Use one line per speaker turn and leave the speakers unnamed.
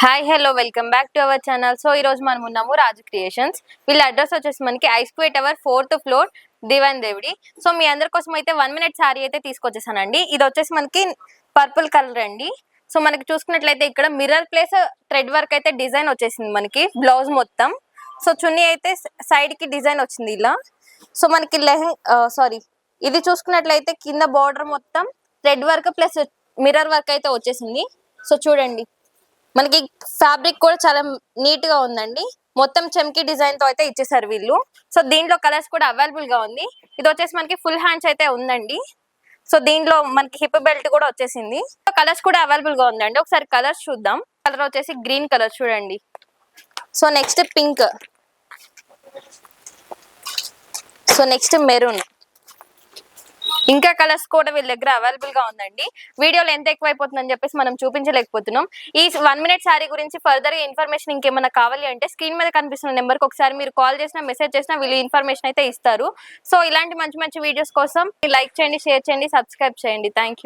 Hi hello welcome back to our channel. So ఈ రోజు మనం ఉన్నాము రాజు క్రియేషన్స్. వీళ్ళ అడ్రస్ వచ్చేసి మనకి ఐస్క్వే టవర్ 4th ఫ్లోర్ దివాన్ దేవుడి. సో మీ అందరి కోసం అయితే 1 minute శారీ అయితే తీసుకొచ్చేసానండి. ఇది వచ్చేసి మనకి పర్పుల్ కలర్ అండి. సో మనకి చూసుకున్నట్లయితే ఇక్కడ మిర్రర్ ప్లేస్ థ్రెడ్ వర్క్ అయితే డిజైన్ వచ్చేసింది మనకి బ్లౌజ్ మొత్తం. సో చున్నీ అయితే సైడ్ కి డిజైన్ వచ్చింది ఇలా. సో మనకి ఇది చూసుకున్నట్లయితే కింద బార్డర్ మొత్తం thread work plus mirror work అయితే వచ్చేసింది. సో చూడండి మనకి ఫ్యాబ్రిక్ కూడా చాలా నీట్ గా ఉందండి. మొత్తం చెమ్కి డిజైన్ తో అయితే ఇచ్చేసారు వీళ్ళు. సో దీంట్లో కలర్స్ కూడా అవైలబుల్ గా ఉంది. ఇది వచ్చేసి మనకి ఫుల్ హ్యాండ్స్ అయితే ఉందండి. సో దీంట్లో మనకి హిప్ బెల్ట్ కూడా వచ్చేసింది. కలర్స్ కూడా అవైలబుల్ గా ఉందండి. ఒకసారి కలర్స్ చూద్దాం. కలర్ వచ్చేసి గ్రీన్ కలర్ చూడండి. So next pink, so next maroon, ఇంకా కలర్స్ కూడా వీళ్ళ దగ్గర అవైలబుల్ గా ఉందండి. వీడియోలో ఎంత ఎక్కువైపోతుందని చెప్పేసి మనం చూపించలేకపోతున్నాం. ఈ 1 minute శారీ గురించి ఫర్దర్ గా ఇన్ఫర్మేషన్ ఇంకేమైనా కావాలి అంటే స్క్రీన్ మీద కనిపిస్తున్న నెంబర్ కి ఒకసారి మీరు కాల్ చేసినా మెసేజ్ చేసినా వీళ్ళు ఇన్ఫర్మేషన్ అయితే ఇస్తారు. సో ఇలాంటి మంచి మంచి వీడియోస్ కోసం లైక్ చేయండి, షేర్ చేయండి, సబ్స్క్రైబ్ చేయండి. Thank you.